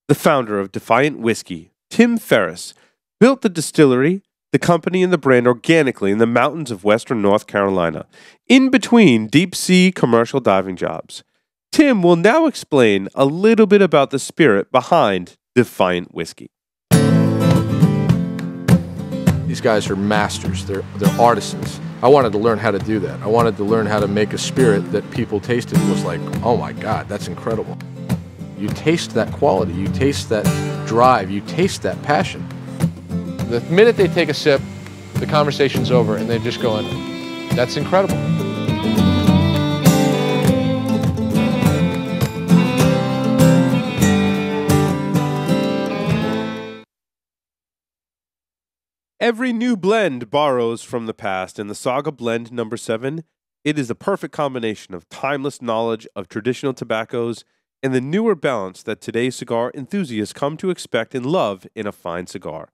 The founder of Defiant Whiskey, Tim Ferriss, built the distillery, the company, and the brand organically in the mountains of western North Carolina, in between deep-sea commercial diving jobs. Tim will now explain a little bit about the spirit behind Defiant Whiskey. These guys are masters. They're artisans. I wanted to learn how to do that. I wanted to learn how to make a spirit that people tasted and was like, oh my God, that's incredible. You taste that quality, you taste that drive, you taste that passion. The minute they take a sip, the conversation's over and they're just going, that's incredible. Every new blend borrows from the past, and the Saga Blend No. 7, it is the perfect combination of timeless knowledge of traditional tobaccos and the newer balance that today's cigar enthusiasts come to expect and love in a fine cigar.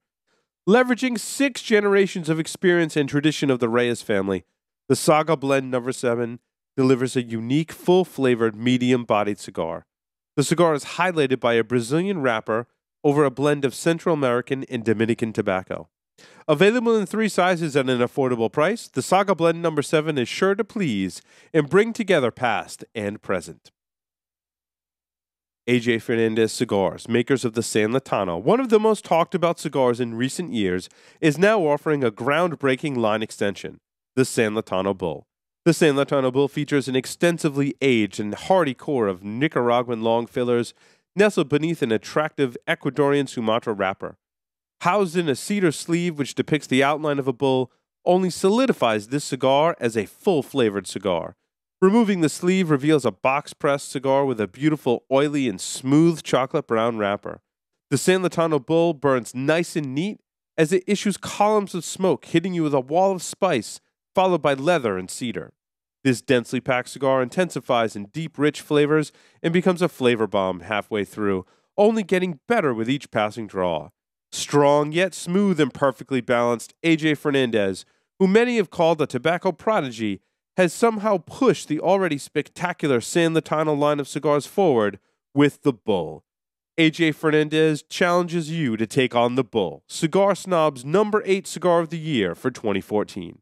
Leveraging 6 generations of experience and tradition of the Reyes family, the Saga Blend No. 7 delivers a unique, full-flavored, medium-bodied cigar. The cigar is highlighted by a Brazilian wrapper over a blend of Central American and Dominican tobacco. Available in 3 sizes at an affordable price, the Saga Blend No. 7 is sure to please and bring together past and present. AJ Fernandez Cigars, makers of the San Latano, one of the most talked about cigars in recent years, is now offering a groundbreaking line extension, the San Latano Bull. The San Latano Bull features an extensively aged and hardy core of Nicaraguan long fillers nestled beneath an attractive Ecuadorian Sumatra wrapper. Housed in a cedar sleeve which depicts the outline of a bull, only solidifies this cigar as a full-flavored cigar. Removing the sleeve reveals a box-pressed cigar with a beautiful, oily, and smooth chocolate brown wrapper. The San Latano Bull burns nice and neat as it issues columns of smoke, hitting you with a wall of spice, followed by leather and cedar. This densely packed cigar intensifies in deep, rich flavors and becomes a flavor bomb halfway through, only getting better with each passing draw. Strong yet smooth and perfectly balanced, AJ Fernandez, who many have called a tobacco prodigy, has somehow pushed the already spectacular San Latano line of cigars forward with the Bull. AJ Fernandez challenges you to take on the Bull, Cigar Snob's No. 8 cigar of the year for 2014.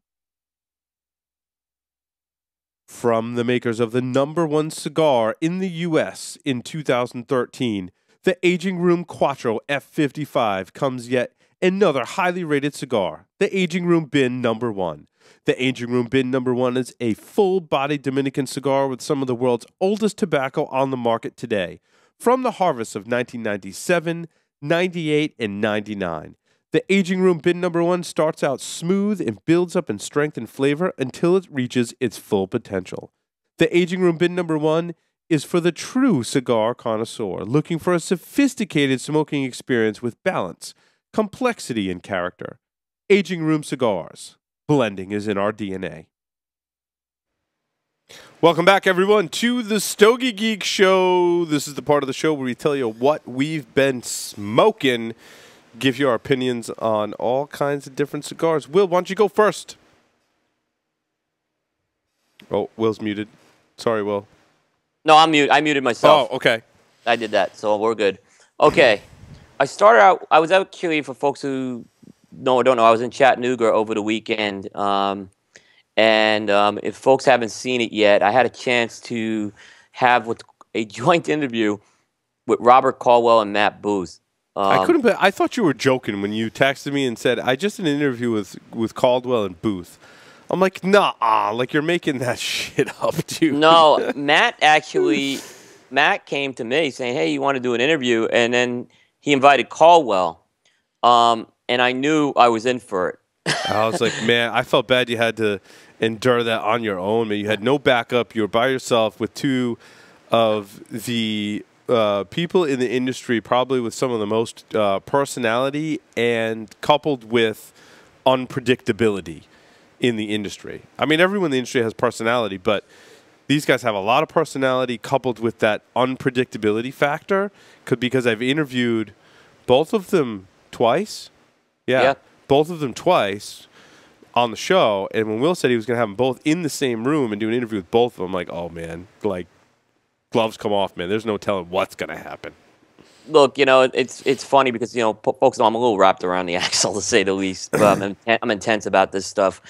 From the makers of the No. 1 cigar in the U.S. in 2013, the Aging Room Quattro F55 comes yet another highly rated cigar, the Aging Room Bin No. 1. The Aging Room Bin No. 1 is a full-bodied Dominican cigar with some of the world's oldest tobacco on the market today, from the harvest of 1997, 98, and 99. The Aging Room Bin No. 1 starts out smooth and builds up in strength and flavor until it reaches its full potential. The Aging Room Bin No. 1 is for the true cigar connoisseur, looking for a sophisticated smoking experience with balance, complexity, and character. Aging Room Cigars. Blending is in our DNA. Welcome back, everyone, to the Stogie Geek Show. This is the part of the show where we tell you what we've been smoking, give you our opinions on all kinds of different cigars. Will, why don't you go first? Oh, Will's muted. Sorry, Will. No, I muted myself. Oh, okay. I did that, so we're good. Okay. I started out, I was actually, for folks who know or don't know, I was in Chattanooga over the weekend. If folks haven't seen it yet, I had a chance to have a joint interview with Robert Caldwell and Matt Booth. I thought you were joking when you texted me and said, I just did an interview with Caldwell and Booth. I'm like, nah, like you're making that shit up, dude. No, Matt came to me saying, hey, you want to do an interview? And then he invited Caldwell, and I knew I was in for it. I was like, man, I felt bad you had to endure that on your own. Man, you had no backup. You were by yourself with 2 of the people in the industry, probably with some of the most personality and coupled with unpredictability in the industry. I mean, everyone in the industry has personality, but these guys have a lot of personality coupled with that unpredictability factor. Because I've interviewed both of them twice. Yeah, both of them twice on the show. And when Will said he was going to have them both in the same room and do an interview with both of them, I'm like, oh, man, like, gloves come off, man. There's no telling what's going to happen. Look, it's funny because folks know I'm a little wrapped around the axle to say the least. But I'm intense about this stuff.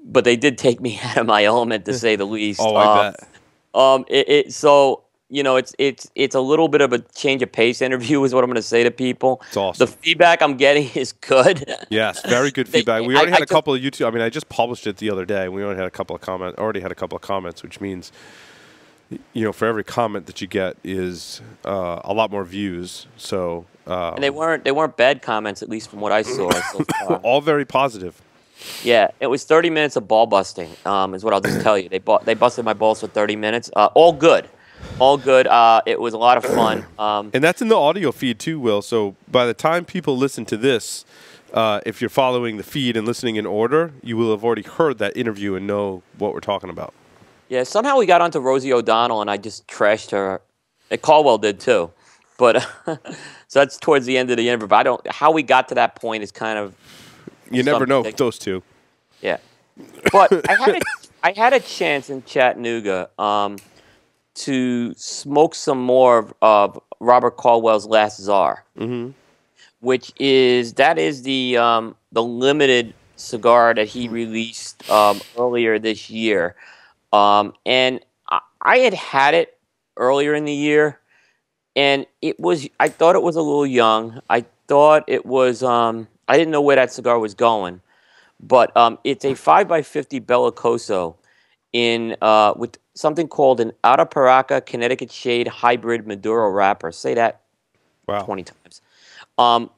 But they did take me out of my element to say the least. Oh, I bet. So it's a little bit of a change of pace interview is what I'm going to say to people. It's awesome. The feedback I'm getting is good. Yes, very good feedback. We already had a couple of YouTube. I mean, I just published it the other day. We already had a couple of comments, which means, for every comment that you get is a lot more views. So and they weren't bad comments, at least from what I saw so far. All very positive. Yeah, it was 30 minutes of ball busting. Is what I'll just tell you. They busted my balls for 30 minutes. All good. All good. It was a lot of fun. And that's in the audio feed too, Will. So by the time people listen to this, if you're following the feed and listening in order, you will have already heard that interview and know what we're talking about. Yeah, somehow we got onto Rosie O'Donnell, and I just trashed her. Caldwell did too. But so that's towards the end of the interview. But how we got to that point is kind of... You never know with those two. Yeah. But I had a chance in Chattanooga to smoke some more of Robert Caldwell's Last Czar, which is the limited cigar that he released earlier this year, and I had it earlier in the year, and I thought it was a little young. I thought it was I didn't know where that cigar was going, but it's a 5x50 Bellicoso with something called an Arapiraca Connecticut Shade Hybrid Maduro wrapper. Say that 20 times. The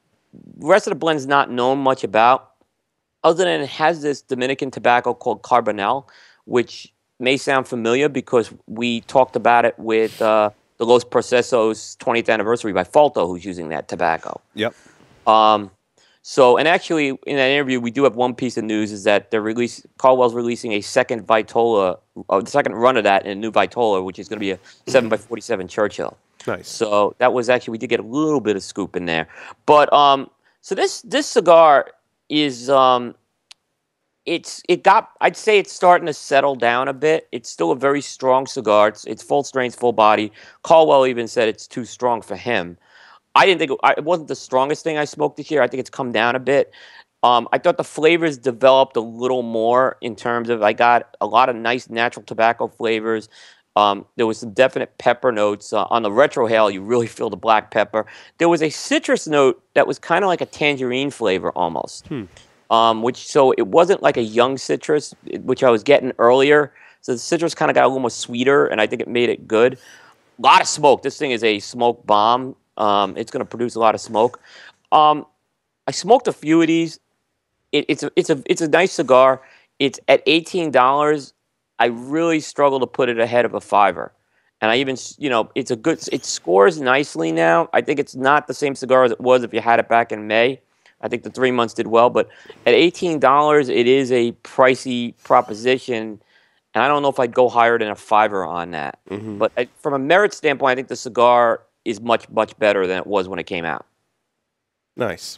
rest of the blend's not known much about, other than it has this Dominican tobacco called Carbonel, which may sound familiar because we talked about it with the Los Procesos 20th anniversary by Falto, who's using that tobacco. Yep. So, and actually, in that interview, we do have one piece of news, is that Caldwell's releasing a second Vitola, the second run of that in a new Vitola, which is going to be a 7x47 Churchill. Nice. So that was actually, we did get a little bit of scoop in there. But, so this cigar is, I'd say it's starting to settle down a bit. It's still a very strong cigar. It's full strength, full body. Caldwell even said it's too strong for him. I didn't think it wasn't the strongest thing I smoked this year. I think it's come down a bit. I thought the flavors developed a little more in terms of, I got a lot of nice natural tobacco flavors. There was some definite pepper notes. On the retrohale, you really feel the black pepper. There was a citrus note that was kind of like a tangerine flavor almost. So it wasn't like a young citrus, which I was getting earlier. So the citrus kind of got a little more sweeter, and I think it made it good. A lot of smoke. This thing is a smoke bomb. It's going to produce a lot of smoke. I smoked a few of these. It's a nice cigar. It's at $18. I really struggle to put it ahead of a $5. And I even, it scores nicely now. I think it's not the same cigar as it was if you had it back in May. I think the 3 months did well, but at $18, it is a pricey proposition. And I don't know if I'd go higher than a $5 on that. But from a merit standpoint, I think the cigar is much, much better than it was when it came out. Nice.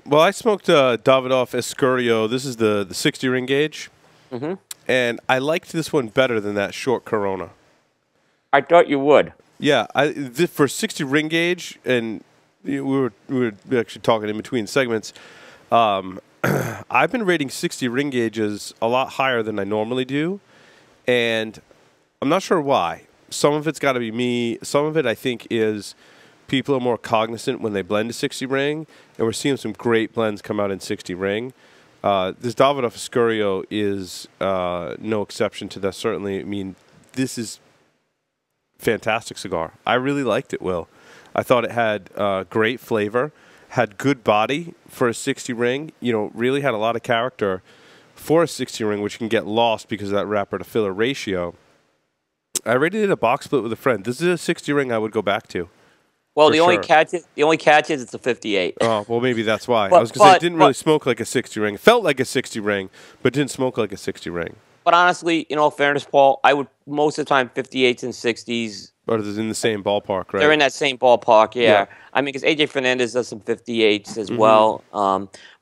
Well, I smoked Davidoff Escurio. This is the 60 ring gauge. And I liked this one better than that short Corona. I thought you would. Yeah, for 60 ring gauge, and we were actually talking in between segments. I've been rating 60 ring gauges a lot higher than I normally do, and I'm not sure why. Some of it's got to be me. Some of it, I think, is people are more cognizant when they blend a 60 ring, and we're seeing some great blends come out in 60 ring. This Davidoff Escurio is no exception to that, certainly. I mean, this is fantastic cigar. I really liked it, Will. I thought it had great flavor, had good body for a 60 ring, really had a lot of character for a 60 ring, which can get lost because of that wrapper to filler ratio. I already did a box split with a friend. This is a 60 ring I would go back to. Well, the only catch is it's a 58. Oh, well, maybe that's why. I was going to say it didn't really smoke like a 60 ring. It felt like a 60 ring, but didn't smoke like a 60 ring. But honestly, in all fairness, Paul, I would most of the time 58s and 60s. But it's in the same ballpark, right? They're in that same ballpark, yeah. I mean, because AJ Fernandez does some 58s as well.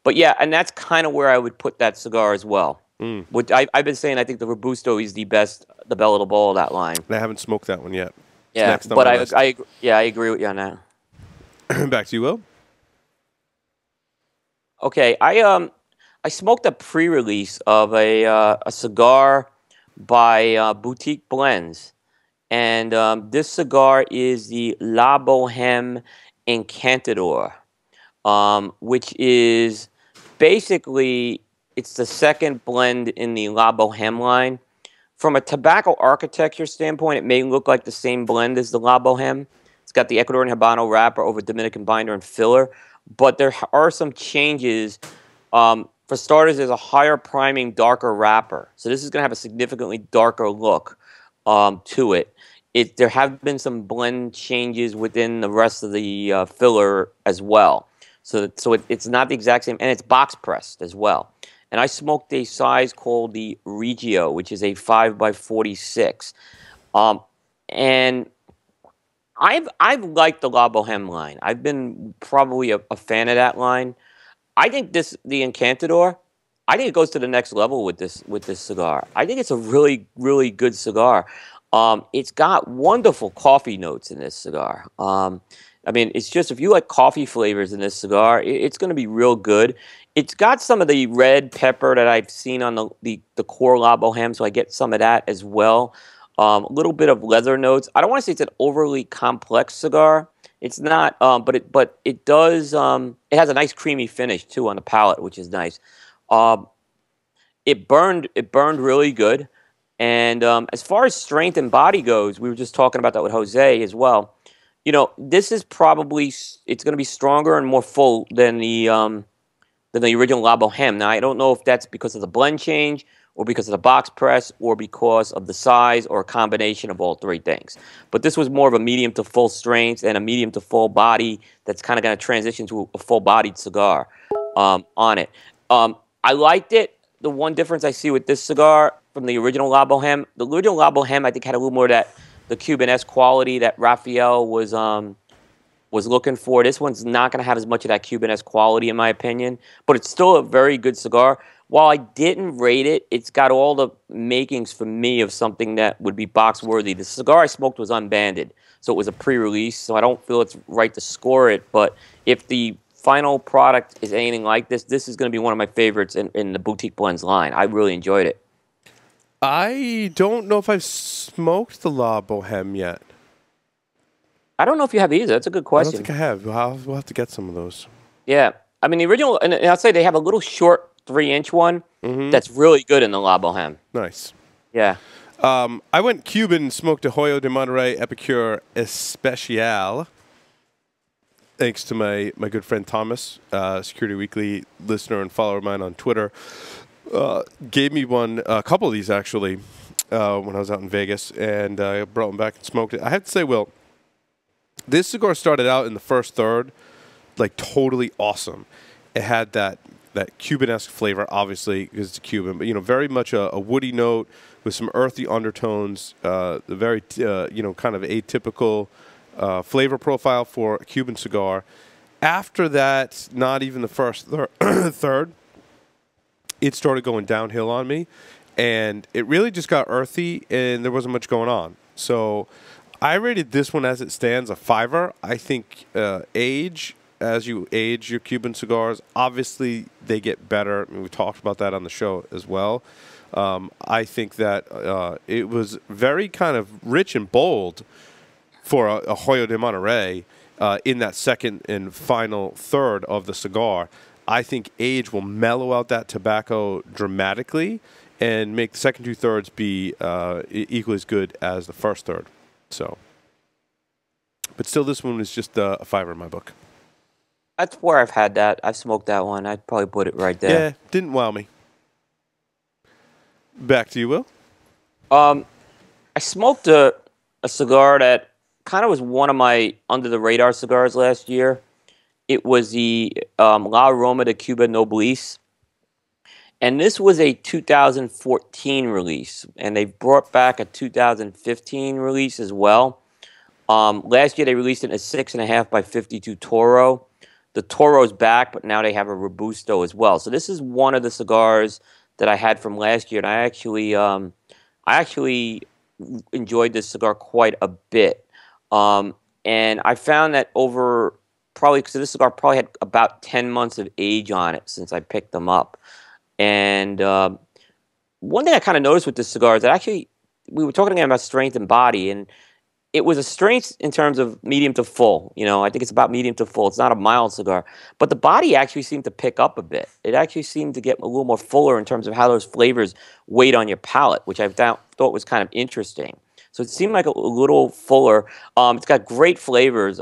But yeah, and that's kind of where I would put that cigar as well. I've been saying I think the Robusto is the best, the Bella de Ball of that line. I haven't smoked that one yet. It's Yeah, next on but my list. I agree with you on that. Back to you, Will. Okay, I smoked a pre-release of a cigar by Boutique Blends, and this cigar is the La Boheme Encantador, which is basically it's the second blend in the La Boheme line. From a tobacco architecture standpoint, it may look like the same blend as the La Boheme. It's got the Ecuadorian Habano wrapper over Dominican binder and filler, but there are some changes. For starters, there's a higher priming, darker wrapper. So this is going to have a significantly darker look to it. There have been some blend changes within the rest of the filler as well. So it's not the exact same, and it's box pressed as well. And I smoked a size called the Regio, which is a 5x46. And I've liked the La Boheme line. I've been probably a fan of that line. I think the Encantador, I think it goes to the next level with this cigar. I think it's a really, really good cigar. It's got wonderful coffee notes in this cigar. I mean, it's just, if you like coffee flavors in this cigar, it's going to be real good. It's got some of the red pepper that I've seen on the core La Boheme, so I get some of that as well. A little bit of leather notes. I don't want to say it's an overly complex cigar. It's not, but it does. It has a nice creamy finish too on the palate, which is nice. It burned really good. And as far as strength and body goes, we were just talking about that with Jose as well. You know, this is probably, it's going to be stronger and more full than the original La Boheme. Now, I don't know if that's because of the blend change, or because of the box press, or because of the size, or a combination of all three things. But this was more of a medium to full strength and a medium to full body that's kind of going to transition to a full-bodied cigar on it. I liked it. The one difference I see with this cigar from the original La Boheme, the original La Boheme, I think, had a little more of the Cuban-esque quality that Raphael was looking for. This one's not going to have as much of that Cuban-esque quality, in my opinion, but it's still a very good cigar. While I didn't rate it, it's got all the makings for me of something that would be box-worthy. The cigar I smoked was unbanded, so it was a pre-release, so I don't feel it's right to score it, but if the final product is anything like this, this is going to be one of my favorites in the Boutique Blends line. I really enjoyed it. I don't know if I've smoked the La Boheme yet. I don't know if you have either. That's a good I question. don't think I have. We'll have to get some of those. Yeah. I mean, the original, and I'll say they have a little short 3-inch one that's really good in the La Boheme. Nice. Yeah. I went Cuban, smoked a Hoyo de Monterrey Epicure Especial. Thanks to my good friend Thomas, Security Weekly listener and follower of mine on Twitter. Gave me a couple of these actually, when I was out in Vegas, and I brought them back and smoked it. I have to say, Will, this cigar started out in the first third like totally awesome. It had that Cuban-esque flavor, obviously, because it's Cuban, but, very much a woody note with some earthy undertones, the very, kind of atypical flavor profile for a Cuban cigar. After that, not even the first third, it started going downhill on me, and it really just got earthy, and there wasn't much going on. So I rated this one as it stands a 5. I think as you age your Cuban cigars, obviously they get better. I mean, we talked about that on the show as well. I think that it was very kind of rich and bold for a Hoyo de Monterrey in that second and final third of the cigar. I think age will mellow out that tobacco dramatically and make the second 2 thirds be equally as good as the first third. So, but still, this one is just a 5 in my book. That's where I've had that. I've smoked that one. I'd probably put it right there. Yeah, didn't wow me. Back to you, Will. I smoked a cigar that kind of was one of my under-the-radar cigars last year. It was the La Aroma de Cuba Noblesse. And this was a 2014 release. And they brought back a 2015 release as well. Last year they released it in a 6.5 by 52 Toro. The Toro's back, but now they have a Robusto as well. So this is one of the cigars that I had from last year, and I actually enjoyed this cigar quite a bit. And I found that over probably, because this cigar probably had about 10 months of age on it since I picked them up. And one thing I kind of noticed with this cigar is that actually we were talking again about strength and body, and it was a strength in terms of medium to full. You know, I think it's about medium to full. It's not a mild cigar, but the body actually seemed to pick up a bit. It actually seemed to get a little more fuller in terms of how those flavors weighed on your palate, which I thought was kind of interesting. So it seemed like a little fuller. It's got great flavors: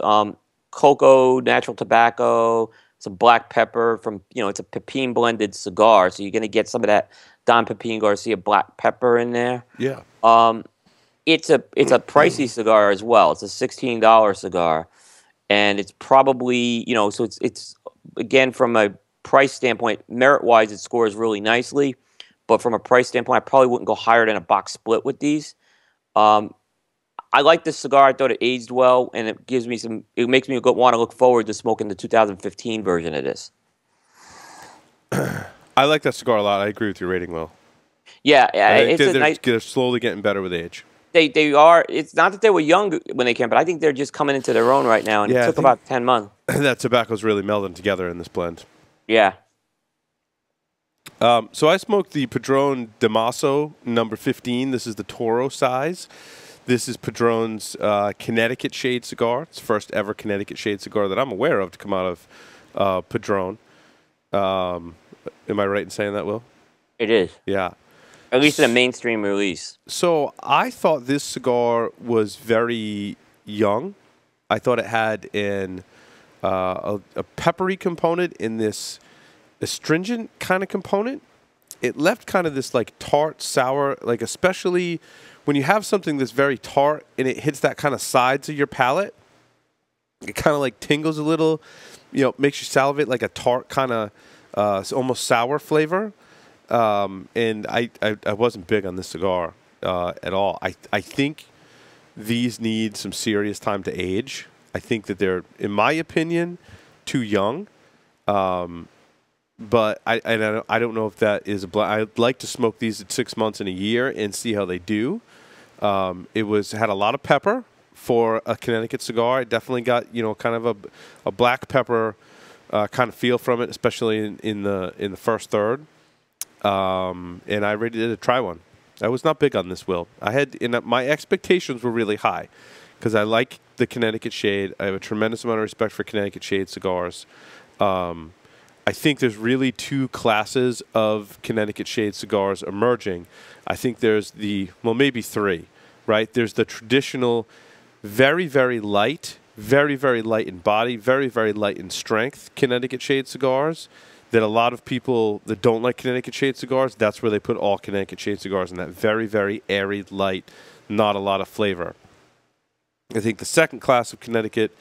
cocoa, natural tobacco, some black pepper. From it's a pepin blended cigar, so you're going to get some of that Don Pepin Garcia black pepper in there. Yeah. It's a pricey cigar as well. It's a $16 cigar, and it's probably so it's again, from a price standpoint, merit wise, it scores really nicely, but from a price standpoint, I probably wouldn't go higher than a box split with these. I like this cigar. I thought it aged well, and it gives me it makes me want to look forward to smoking the 2015 version of this. I like that cigar a lot. I agree with your rating, Will. Yeah, they're slowly getting better with age. They are. It's not that they were young when they came, but I think they're just coming into their own right now, and it took about 10 months. That tobacco's really melding together in this blend. Yeah. So I smoked the Padron Damaso number 15. This is the Toro size. This is Padron's Connecticut Shade cigar. It's the first ever Connecticut Shade cigar that I'm aware of to come out of Padron. Am I right in saying that, Will? It is. Yeah. At least in a mainstream release. So I thought this cigar was very young. I thought it had a peppery component in this astringent kind of component. It left kind of this like tart, sour, like especially when you have something that's very tart and it hits that kind of sides of your palate. It kind of like tingles a little, makes you salivate, like a tart kind of almost sour flavor. And I wasn't big on this cigar at all. I think these need some serious time to age. I think that they're, in my opinion, too young. But I don't know if that is a I'd like to smoke these at 6 months and a year and see how they do. It had a lot of pepper for a Connecticut cigar. It definitely got kind of a black pepper kind of feel from it, especially in the first third. And I ready to try one. I was not big on this, Will. My expectations were really high because I like the Connecticut Shade. I have a tremendous amount of respect for Connecticut Shade cigars. I think there's really two classes of Connecticut Shade cigars emerging. I think there's maybe three, right? There's the traditional, very, very light in body, very, very light in strength Connecticut Shade cigars that a lot of people that don't like Connecticut Shade cigars, that's where they put all Connecticut Shade cigars, in that very, very airy, light, not a lot of flavor. I think the second class of Connecticut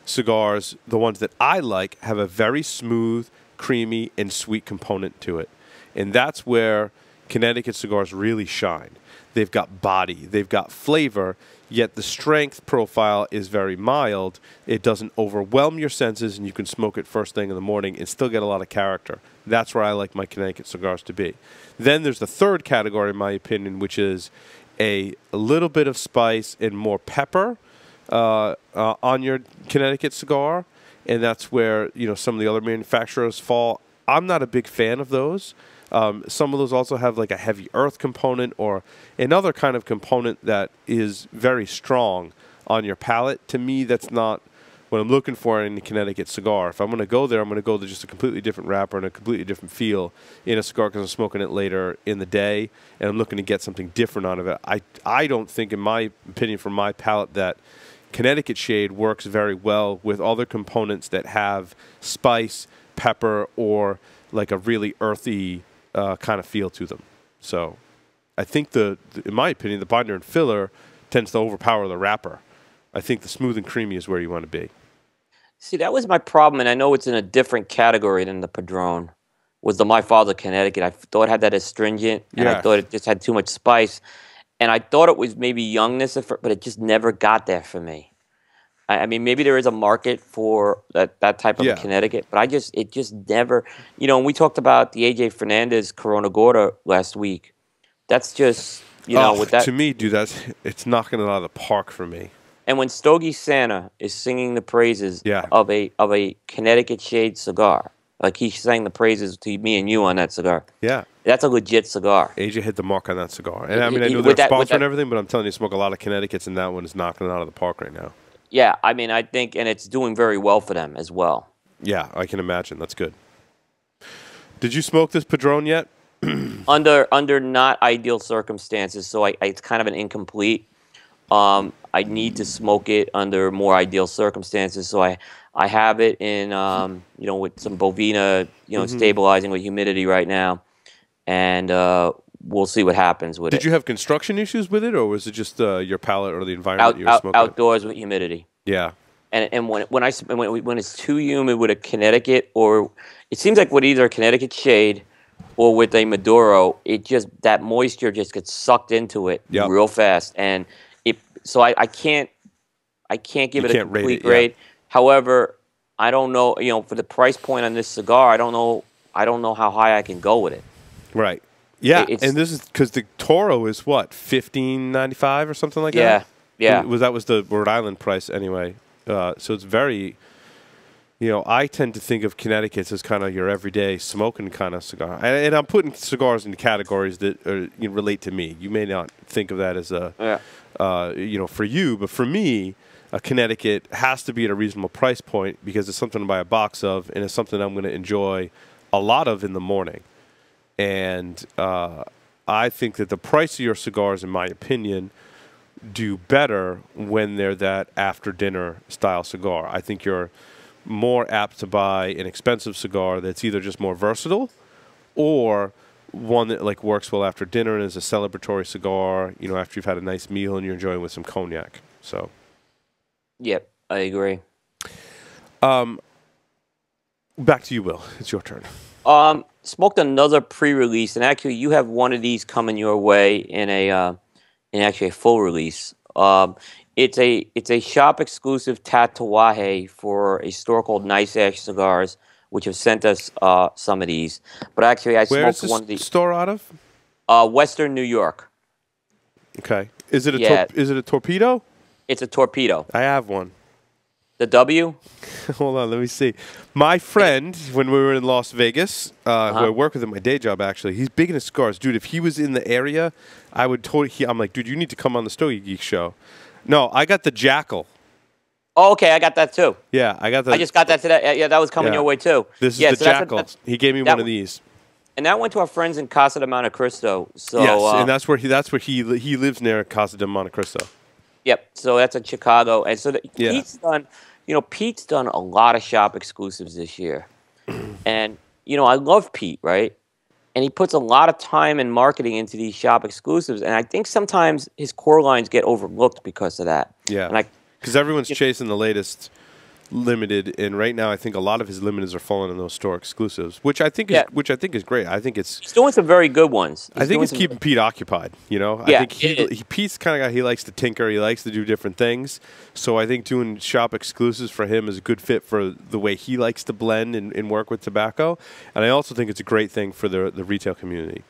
cigars, the ones that I like, have a very smooth, creamy, and sweet component to it. And that's where Connecticut cigars really shine. They've got body, they've got flavor, yet the strength profile is very mild. It doesn't overwhelm your senses, and you can smoke it first thing in the morning and still get a lot of character. That's where I like my Connecticut cigars to be. Then there's the third category, in my opinion, which is a little bit of spice and more pepper on your Connecticut cigar, and that's where some of the other manufacturers fall. I'm not a big fan of those. Some of those also have like a heavy earth component or another kind of component that is very strong on your palate. To me, that's not what I'm looking for in a Connecticut cigar. If I'm going to go there, I'm going to go to just a completely different wrapper and a completely different feel in a cigar because I'm smoking it later in the day, and I'm looking to get something different out of it. I don't think, in my opinion, from my palate, that Connecticut Shade works very well with other components that have spice, pepper, or like a really earthy kind of feel to them. So I think in my opinion, the binder and filler tends to overpower the wrapper. I think the smooth and creamy is where you want to be. See, that was my problem, and I know it's in a different category than the Padron, was the My Father Connecticut. I thought it had that astringent, and I thought it just had too much spice. And I thought it was maybe youngness, but it just never got there for me. I mean, maybe there is a market for that type of a Connecticut, but it just never, and we talked about the AJ Fernandez Corona Gorda last week. That's just, with that. To me, dude, it's knocking it out of the park for me. And when Stogie Santa is singing the praises Yeah. of a Connecticut shade cigar, like he sang the praises to me and you on that cigar, Yeah. that's a legit cigar. AJ hit the mark on that cigar. And I mean, I know With they're a that- with sponsor and that- everything, but I'm telling you, smoke a lot of Connecticut's, and that one is knocking it out of the park right now. Yeah, I mean, I think, and it's doing very well for them as well. Yeah, I can imagine. That's good. Did you smoke this Padron yet? Under not ideal circumstances, so it's kind of an incomplete. I need to smoke it under more ideal circumstances, so I have it in with some Bovina stabilizing with humidity right now, and we'll see what happens with it. Did you have construction issues with it, or was it just your palate or the environment you were smoking? Outdoors with humidity. Yeah. And when it's too humid with a Connecticut, or it seems like with either a Connecticut shade or with a Maduro, that moisture just gets sucked into it real fast, and I can't give it a complete grade. Yeah. However, I don't know, for the price point on this cigar, I don't know how high I can go with it. Right. Yeah, and this is because the Toro is what, $15.95 or something like that. Yeah. That was the Rhode Island price anyway. So it's very, I tend to think of Connecticut's as kind of your everyday smoking kind of cigar. And I'm putting cigars into categories that relate to me. You may not think of that as for you, but for me, a Connecticut has to be at a reasonable price point because it's something to buy a box of, and it's something I'm going to enjoy a lot of in the morning. And I think that the price of your cigars, in my opinion, do better when they're that after-dinner style cigar. I think you're more apt to buy an expensive cigar that's either just more versatile or one that like works well after dinner and is a celebratory cigar, after you've had a nice meal and you're enjoying with some cognac. So, yep, I agree. Back to you, Will. It's your turn. Smoked another pre-release, and actually, you have one of these coming your way in actually a full release. It's a shop exclusive Tatuaje for a store called Nice Ash Cigars, which have sent us some of these. But actually, I smoked one of these. Where's the store out of? Western New York. Okay. Is it a torpedo? It's a torpedo. I have one. The W? Hold on, let me see. My friend, when we were in Las Vegas, who I work with at my day job, actually, he's big into cigars. Dude, if he was in the area, I would I'm like, dude, you need to come on the Stogie Geek show. No, I got the Jackal. Oh, okay, I got that too. Yeah, I just got that today. Yeah, that was coming your way too. This is the Jackal. He gave me one of these. And that went to our friends in Casa de Monte Cristo. So, yes, and that's where he lives near Casa de Monte Cristo. Yep. So that's in Chicago, and so Pete's done a lot of shop exclusives this year, and I love Pete, right? And he puts a lot of time and marketing into these shop exclusives, and I think sometimes his core lines get overlooked because of that. Yeah, because everyone's chasing the latest limited, and right now I think a lot of his limiteds are falling in those store exclusives, which I think is great. I think he's doing some very good ones. I think it's keeping Pete occupied. I think Pete's kind of guy. He likes to tinker. He likes to do different things. So I think doing shop exclusives for him is a good fit for the way he likes to blend and work with tobacco. And I also think it's a great thing for the retail community.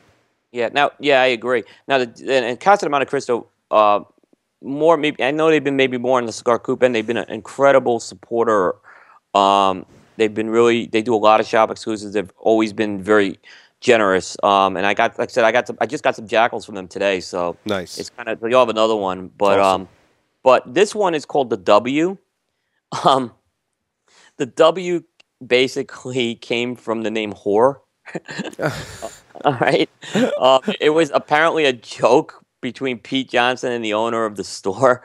Yeah. Now, I agree. Now, and Casa de Monte Cristo. I know they've been maybe more in the cigar coupe, and they've been an incredible supporter. They do a lot of shop exclusives. They've always been very generous. And I just got some Jackals from them today. So nice. It's kind of you'll have another one, but awesome. But this one is called the W. The W basically came from the name whore. All right. It was apparently a joke between Pete Johnson and the owner of the store.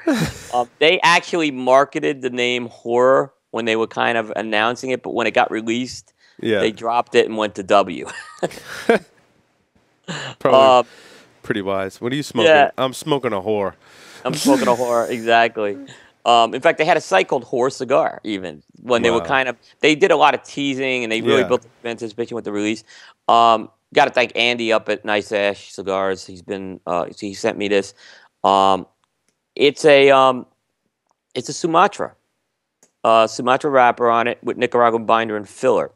They actually marketed the name horror when they were kind of announcing it, but when it got released, they dropped it and went to W. Probably pretty wise. What are you smoking? Yeah. I'm smoking a whore. I'm smoking a whore, exactly. In fact, they had a site called Whore Cigar, even, when they were they did a lot of teasing, and they really built anticipation with the release. Got to thank Andy up at Nice Ash Cigars. He sent me this. It's a Sumatra. Sumatra wrapper on it with Nicaraguan binder and filler.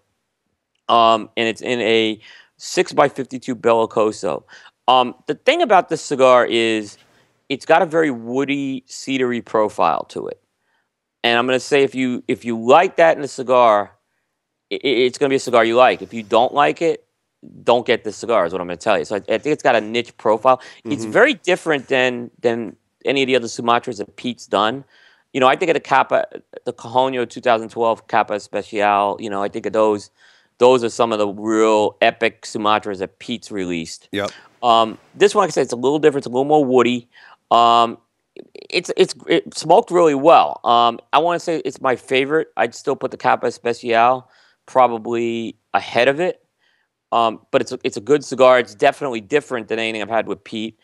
And it's in a 6x52 Bellicoso. The thing about this cigar is it's got a very woody, cedary profile to it. And I'm going to say if you like that in a cigar, it's going to be a cigar you like. If you don't like it, don't get this cigar is what I'm going to tell you. So I think it's got a niche profile. It's very different than any of the other Sumatras that Pete's done. You know, I think of the Cajonio 2012 Capa Especial. You know, I think of those. Those are some of the real epic Sumatras that Pete's released. Yep. This one, like I said, it's a little different. It's a little more woody. It smoked really well. I want to say it's my favorite. I'd still put the Capa Especial probably ahead of it. But it's a good cigar. It's definitely different than anything I've had with Pete.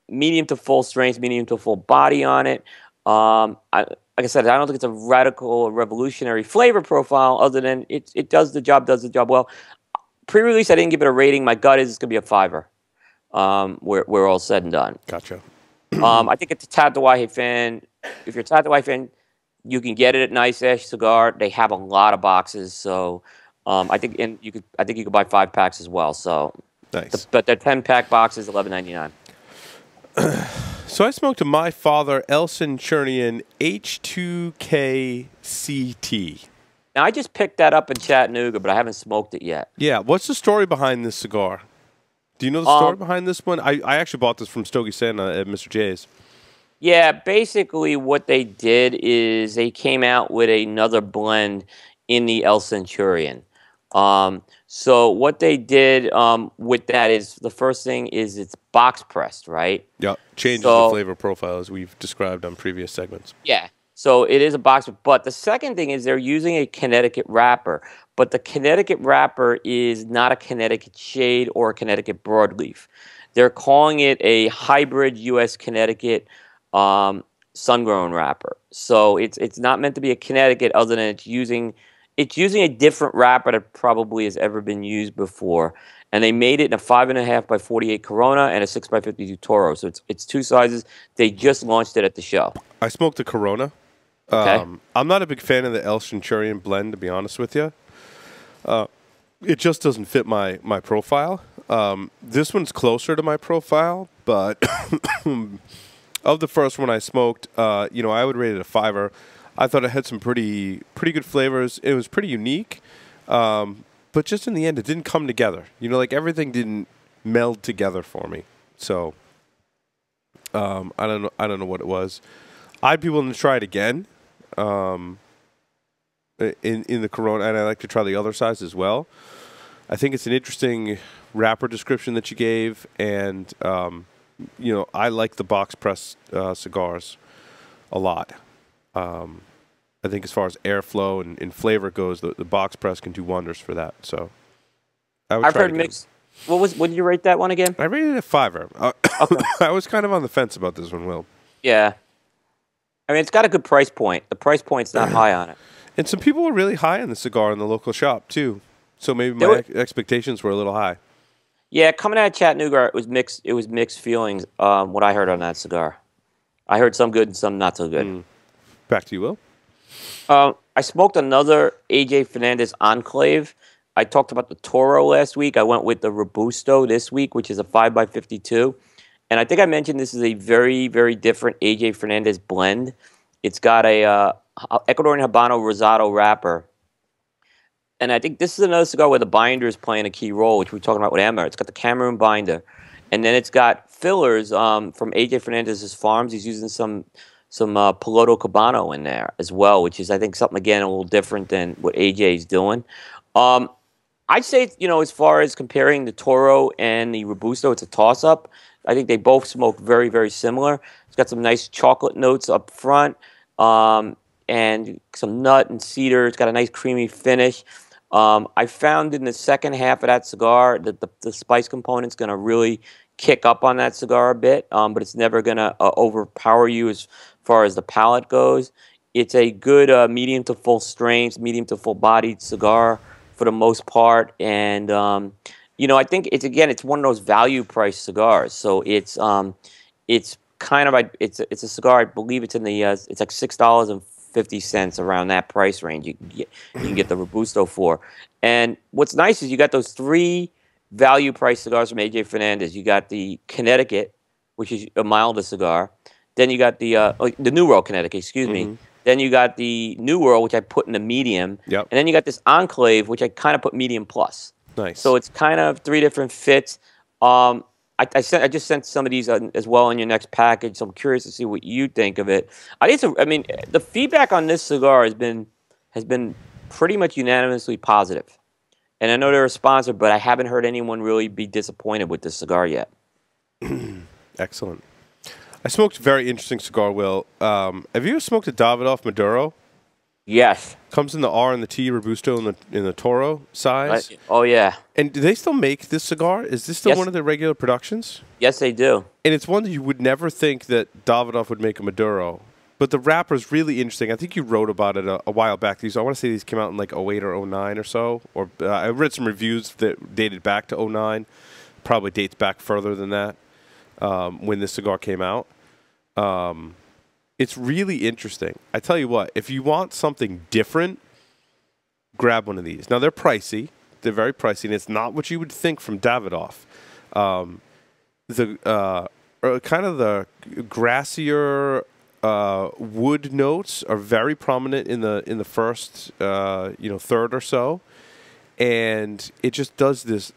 Medium to full strength, medium to full body on it. Like I said, I don't think it's a radical or revolutionary flavor profile other than it does the job well. Pre-release, I didn't give it a rating. My gut is it's going to be a 5-er. We're all said and done. Gotcha. I think it's a Tatuaje fan. If you're a Tatuaje fan, you can get it at Nice Ash Cigar. They have a lot of boxes, so I think you could buy 5 packs as well. So nice. But the 10-pack box is $11.99. So I smoked a My Father El Centurion H2KCT. Now, I just picked that up in Chattanooga, but I haven't smoked it yet. Yeah. What's the story behind this cigar? Do you know the story behind this one? I actually bought this from Stogies at Mr. J's. Yeah, basically what they did is they came out with another blend in the El Centurion. So what they did with that is the first thing is it's box pressed, right? Yeah, changes the flavor profile as we've described on previous segments. Yeah, so it is a box, but the second thing is they're using a Connecticut wrapper, but the Connecticut wrapper is not a Connecticut shade or a Connecticut broadleaf. They're calling it a hybrid U.S. Connecticut sun-grown wrapper. So it's not meant to be a Connecticut other than it's using a different wrapper that probably has ever been used before. And they made it in a 5.5 by 48 Corona and a 6 by 52 Toro. So it's 2 sizes. They just launched it at the show. I smoked the Corona. Okay. I'm not a big fan of the El Centurion blend, to be honest with you. It just doesn't fit my profile. This one's closer to my profile, but of the first one I smoked, I would rate it a 5-er. I thought it had some pretty good flavors. It was pretty unique, but just in the end, it didn't come together. Like everything didn't meld together for me. So I don't know what it was. I'd be willing to try it again in the Corona, and I like to try the other size as well. I think it's an interesting wrapper description that you gave, and I like the box press cigars a lot. I think as far as airflow and flavor goes, the box press can do wonders for that. So I've heard mixed. What did you rate that one again? I rated it a 5-er. Okay. I was kind of on the fence about this one, Will. Yeah. I mean, it's got a good price point. The price point's not high on it. And some people were really high on the cigar in the local shop, too. So maybe my expectations were a little high. Yeah, coming out of Chattanooga, it was mixed feelings, what I heard on that cigar. I heard some good and some not so good. Back to you, Will. I smoked another AJ Fernandez Enclave. I talked about the Toro last week. I went with the Robusto this week, which is a 5 by 52. And I think I mentioned this is a very, very different AJ Fernandez blend. It's got a Ecuadorian Habano Rosado wrapper. And I think this is another cigar where the binder is playing a key role, which we were talking about with Emma. It's got the Cameroon binder. And then it's got fillers from AJ Fernandez's farms. He's using some Piloto Cabano in there as well, which is, I think, something, again, a little different than what AJ is doing. I'd say, as far as comparing the Toro and the Robusto, it's a toss-up. I think they both smoke very, very similar. It's got some nice chocolate notes up front and some nut and cedar. It's got a nice creamy finish. I found in the second half of that cigar that the spice component's going to really kick up on that cigar a bit, but it's never going to overpower you as far as the palate goes. It's a good medium to full strength, medium to full bodied cigar for the most part, and I think it's one of those value price cigars. So it's kind of it's a cigar. I believe it's in the it's like $6.50 around that price range. You can get the Robusto for. And what's nice is you got those 3 value price cigars from AJ Fernandez. You got the Connecticut, which is a milder cigar. Then you got the New World Connecticut, excuse me. Then you got the New World, which I put in the medium. Yep. And then you got this Enclave, which I kind of put medium plus. Nice. So it's kind of 3 different fits. I just sent some of these as well in your next package, so I'm curious to see what you think of it. I mean, the feedback on this cigar has been pretty much unanimously positive. And I know they're a sponsor, but I haven't heard anyone really be disappointed with this cigar yet. Excellent. I smoked a very interesting cigar, Will. Have you ever smoked a Davidoff Maduro? Yes. Comes in the R and the T Robusto in the Toro size. Oh, yeah. And do they still make this cigar? Is this still Yes. one of their regular productions? Yes, they do. And it's one that you would never think that Davidoff would make a Maduro. But the wrapper is really interesting. I think you wrote about it a while back. I want to say these came out in like 08 or 09 or so. Or I read some reviews that dated back to 09. Probably dates back further than that when this cigar came out. It's really interesting. I tell you what, if you want something different, grab one of these. Now, they're pricey. They're very pricey, and it's not what you would think from Davidoff. The kind of the grassier wood notes are very prominent in the first third or so, and it just does this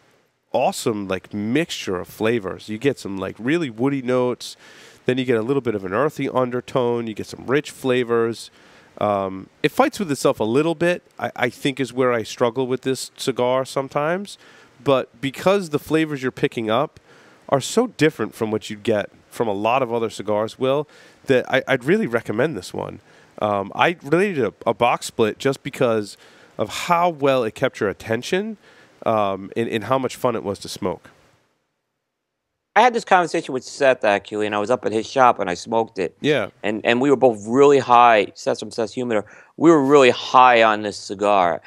awesome like mixture of flavors. You get some like really woody notes. Then you get a little bit of an earthy undertone. You get some rich flavors. It fights with itself a little bit, I think, is where I struggle with this cigar sometimes. But because the flavors you're picking up are so different from what you'd get from a lot of other cigars, Will, that I'd really recommend this one. I related a box split just because of how well it kept your attention and how much fun it was to smoke. I had this conversation with Seth, actually, and I was up at his shop and I smoked it. Yeah. And we were both really high, Seth from Seth's Humidor, we were really high on this cigar.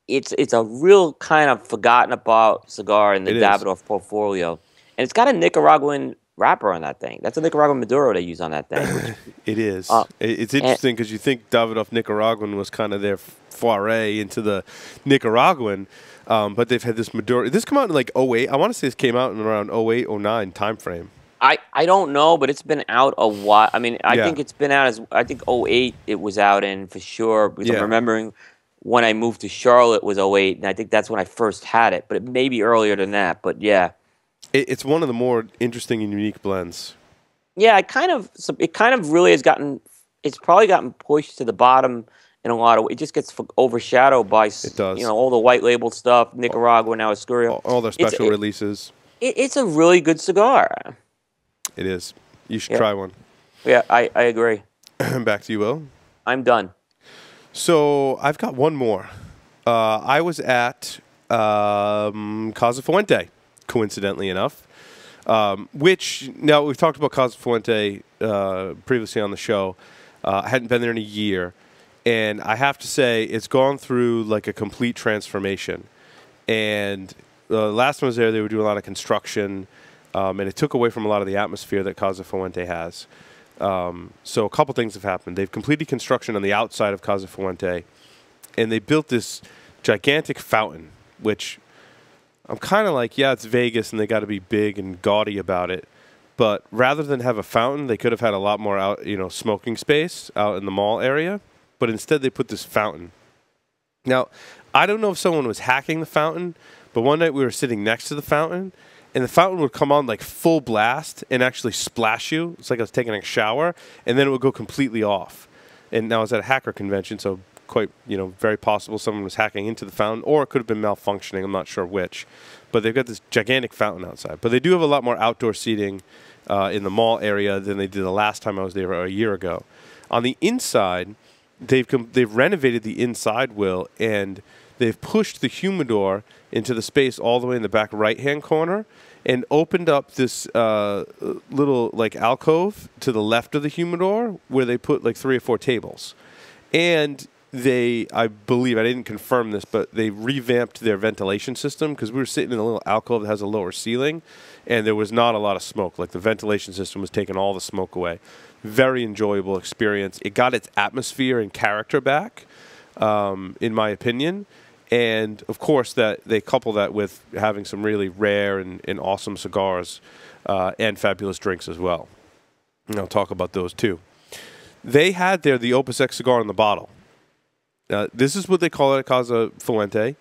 It's a real kind of forgotten about cigar in the Davidoff portfolio. And it's got a Nicaraguan wrapper on that thing. That's a Nicaraguan Maduro they use on that thing. It is. It's interesting because you think Davidoff Nicaraguan was kind of their foray into the Nicaraguan. But they've had this Maduro. This come out in like 08. I want to say this came out in around 08, 09 time frame. I don't know, but it's been out a while. I mean, I think it's been out as, I think 08 it was out in for sure. Because I'm remembering when I moved to Charlotte was 08, and I think that's when I first had it. But it may be earlier than that, but yeah. It's one of the more interesting and unique blends. Yeah, it kind of really has gotten, it's probably gotten pushed to the bottom in a lot of, it just gets overshadowed by, all the white label stuff, Nicaragua, now Escurio. All their special releases. It's a really good cigar. It is. You should try one. Yeah, I agree. Back to you, Will. I'm done. So I've got one more. I was at Casa Fuente, coincidentally enough, which, now we've talked about Casa Fuente previously on the show. I hadn't been there in a year. And I have to say, it's gone through like a complete transformation. And last time I was there, they were doing a lot of construction, and it took away from a lot of the atmosphere that Casa Fuente has. So a couple things have happened. They've completed construction on the outside of Casa Fuente, and they built this gigantic fountain, which I'm kind of like, yeah, it's Vegas, and they got to be big and gaudy about it. But rather than have a fountain, they could have had a lot more out, smoking space out in the mall area. But instead they put this fountain. Now, I don't know if someone was hacking the fountain, but one night we were sitting next to the fountain, and the fountain would come on like full blast and actually splash you. It's like I was taking a shower, and then it would go completely off. And now I was at a hacker convention, so quite, very possible someone was hacking into the fountain, or it could have been malfunctioning. I'm not sure which. But they've got this gigantic fountain outside. But they do have a lot more outdoor seating in the mall area than they did the last time I was there a year ago. On the inside, they've renovated the inside, Will, and they've pushed the humidor into the space all the way in the back right-hand corner and opened up this little like alcove to the left of the humidor where they put like 3 or 4 tables. And I believe, I didn't confirm this, but they revamped their ventilation system because we were sitting in a little alcove that has a lower ceiling, and there was not a lot of smoke. Like the ventilation system was taking all the smoke away. Very enjoyable experience. It got its atmosphere and character back, in my opinion. And, of course, that they couple that with having some really rare and awesome cigars and fabulous drinks as well. And I'll talk about those, too. They had there the Opus X cigar in the bottle. This is what they call it at Casa Fuente.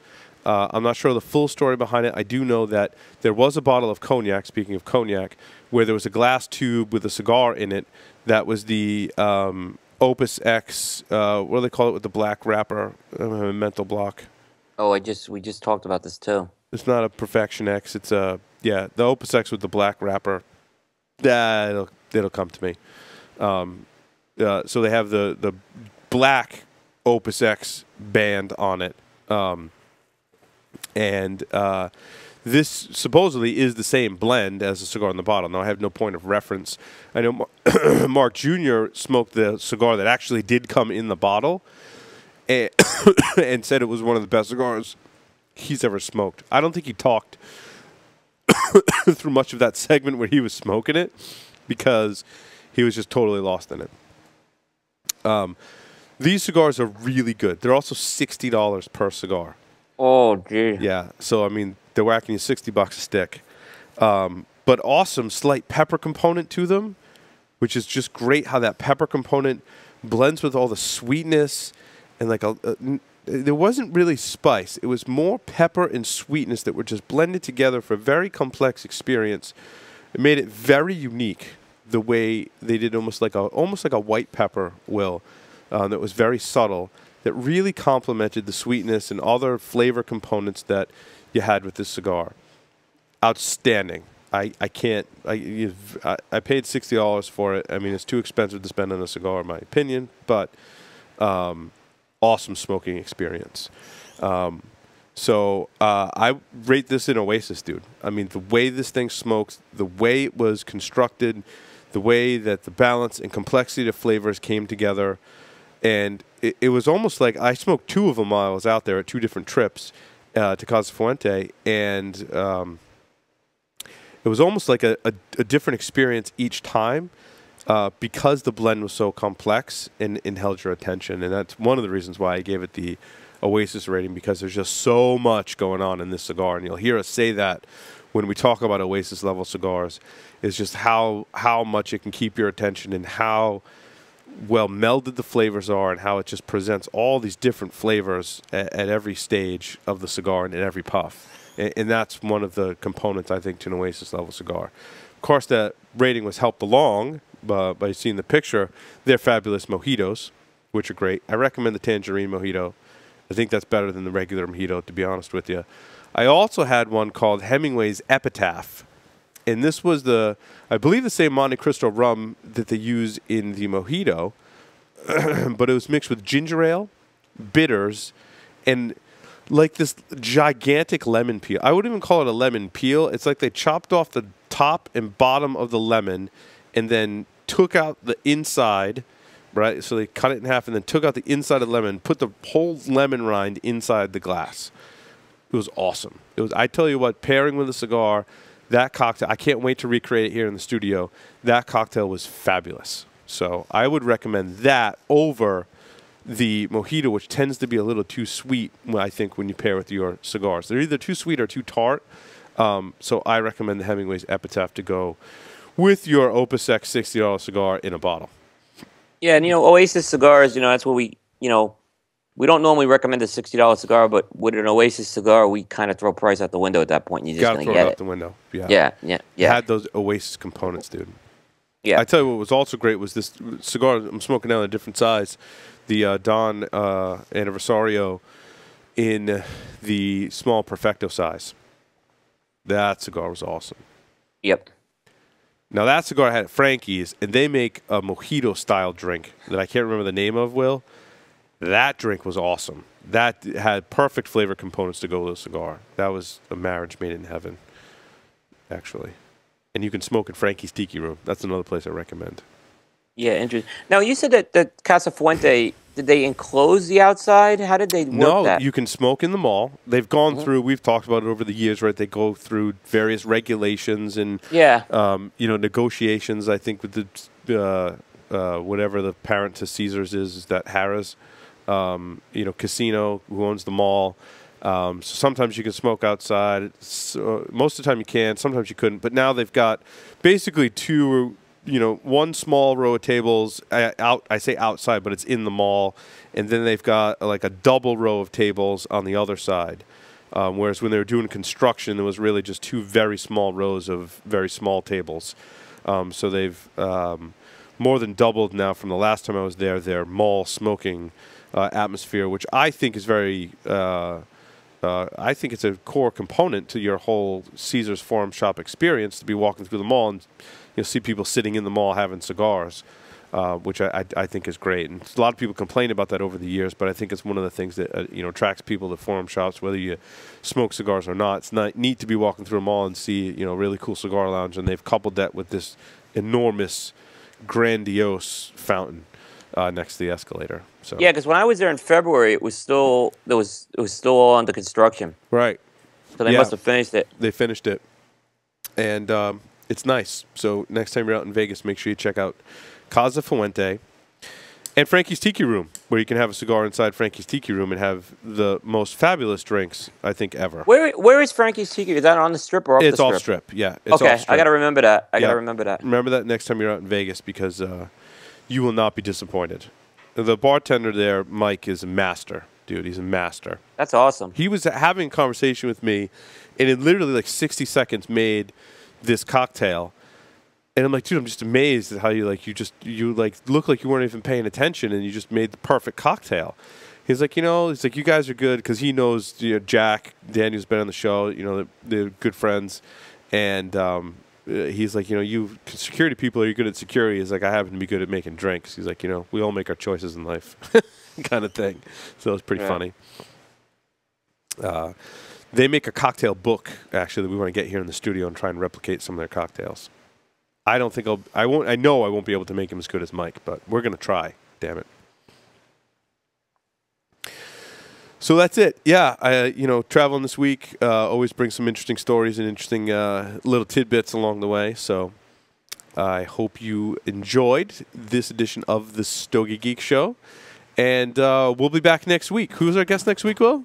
I'm not sure the full story behind it. I do know that there was a bottle of cognac, speaking of cognac, where there was a glass tube with a cigar in it that was the Opus X, what do they call it with the black wrapper? I have a mental block. Oh, we just talked about this too. It's not a Perfection X. It's the Opus X with the black wrapper. It'll come to me. So they have the black Opus X band on it. And this supposedly is the same blend as the cigar in the bottle. Now, I have no point of reference. I know Mark Jr. smoked the cigar that actually did come in the bottle and, and said it was one of the best cigars he's ever smoked. I don't think he talked through much of that segment where he was smoking it because he was just totally lost in it. These cigars are really good. They're also $60 per cigar. Oh, gee. Yeah, so, I mean, they're whacking you $60 a stick. But awesome slight pepper component to them, which is just great how that pepper component blends with all the sweetness and like there wasn't really spice. It was more pepper and sweetness that were just blended together for a very complex experience. It made it very unique the way they did almost like a white pepper, Will, that was very subtle, that really complemented the sweetness and other flavor components that you had with this cigar. Outstanding. I paid $60 for it. I mean, it's too expensive to spend on a cigar, in my opinion, but awesome smoking experience. So I rate this an Oasis, dude. I mean, the way this thing smokes, the way it was constructed, the way that the balance and complexity of flavors came together, and it was almost like I smoked two of them while I was out there at two different trips to Casa Fuente, and it was almost like a different experience each time because the blend was so complex and held your attention. And that's one of the reasons why I gave it the Oasis rating, because there's just so much going on in this cigar. And you'll hear us say that when we talk about Oasis level cigars, is just how much it can keep your attention and how well melded the flavors are and how it just presents all these different flavors at every stage of the cigar and in every puff. And that's one of the components, I think, to an Oasis level cigar. Of course, that rating was helped along by seeing the picture. They're fabulous mojitos, which are great. I recommend the Tangerine Mojito. I think that's better than the regular mojito, to be honest with you. I also had one called Hemingway's Epitaph. And this was I believe the same Monte Cristo rum that they use in the mojito, but it was mixed with ginger ale, bitters, and like this gigantic lemon peel. I wouldn't even call it a lemon peel. It's like they chopped off the top and bottom of the lemon and then took out the inside, right? So they cut it in half and then took out the inside of the lemon, put the whole lemon rind inside the glass. It was awesome. I tell you what, pairing with a cigar, that cocktail, I can't wait to recreate it here in the studio. That cocktail was fabulous. So I would recommend that over the mojito, which tends to be a little too sweet, I think, when you pair with your cigars. They're either too sweet or too tart. So I recommend the Hemingway's Epitaph to go with your Opus X $60 cigar in a bottle. Yeah, and Oasis cigars, that's what we don't normally recommend a $60 cigar, but with an Oasis cigar, we kind of throw price out the window at that point. You just gotta throw it out the window. Yeah. It had those Oasis components, dude. Yeah. I tell you what was also great was this cigar I'm smoking now in a different size, the Don Anniversario in the small Perfecto size. That cigar was awesome. Yep. Now, that cigar I had at Frankie's, and they make a mojito-style drink that I can't remember the name of, Will. That drink was awesome. That had perfect flavor components to go with a cigar. That was a marriage made in heaven, actually. And you can smoke in Frankie's Tiki Room. That's another place I recommend. Yeah, interesting. Now, you said that Casa Fuente, did they enclose the outside? How did they work that? No, you can smoke in the mall. They've gone through, we've talked about it over the years, right? They go through various regulations and negotiations, I think, with the whatever the parent to Caesars is that Harrah's, Casino, who owns the mall. So sometimes you can smoke outside. So most of the time you can. Sometimes you couldn't. But now they've got basically two, one small row of tables out. I say outside, but it's in the mall. And then they've got like a double row of tables on the other side. Whereas when they were doing construction, there was really just two very small rows of very small tables. So they've more than doubled now from the last time I was there, their mall smoking atmosphere, which I think is very, I think it's a core component to your whole Caesars Forum Shop experience, to be walking through the mall and see people sitting in the mall having cigars, which I think is great. And a lot of people complain about that over the years, but I think it's one of the things that attracts people to Forum Shops, whether you smoke cigars or not. It's not neat to be walking through a mall and see a really cool cigar lounge, and they've coupled that with this enormous, grandiose fountain next to the escalator. So Yeah, because when I was there in February, it was still all under construction. Right. So they must have finished it. They finished it, and it's nice. So next time you're out in Vegas, make sure you check out Casa Fuente and Frankie's Tiki Room, where you can have a cigar inside Frankie's Tiki Room and have the most fabulous drinks, I think, ever. Where is Frankie's Tiki? Is that on the Strip or off the Strip? It's off Strip, yeah. It's okay, off Strip. I got to remember that. I got to remember that. Remember that next time you're out in Vegas, because you will not be disappointed. The bartender there, Mike, is a master, dude. He's a master. That's awesome. He was having a conversation with me, and in literally like 60 seconds made this cocktail. And I'm like, dude, I'm just amazed at how you look like you weren't even paying attention, and you just made the perfect cocktail. He's like, you guys are good, because he knows Jack Daniel's been on the show. They're good friends, and he's like, you security people are good at security. He's like, I happen to be good at making drinks. He's like, we all make our choices in life, kind of thing. So it's pretty funny. They make a cocktail book, actually, that we want to get here in the studio and try and replicate some of their cocktails. I don't think I won't. I know I won't be able to make them as good as Mike, but we're gonna try. Damn it. So that's it. Yeah, traveling this week always brings some interesting stories and interesting little tidbits along the way. So I hope you enjoyed this edition of the Stogie Geek Show, and we'll be back next week. Who's our guest next week, Will?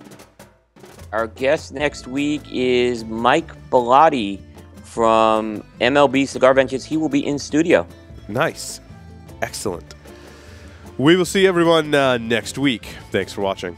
Our guest next week is Mike Bellotti from MLB Cigar Ventures. He will be in studio. Nice. Excellent. We will see everyone next week. Thanks for watching.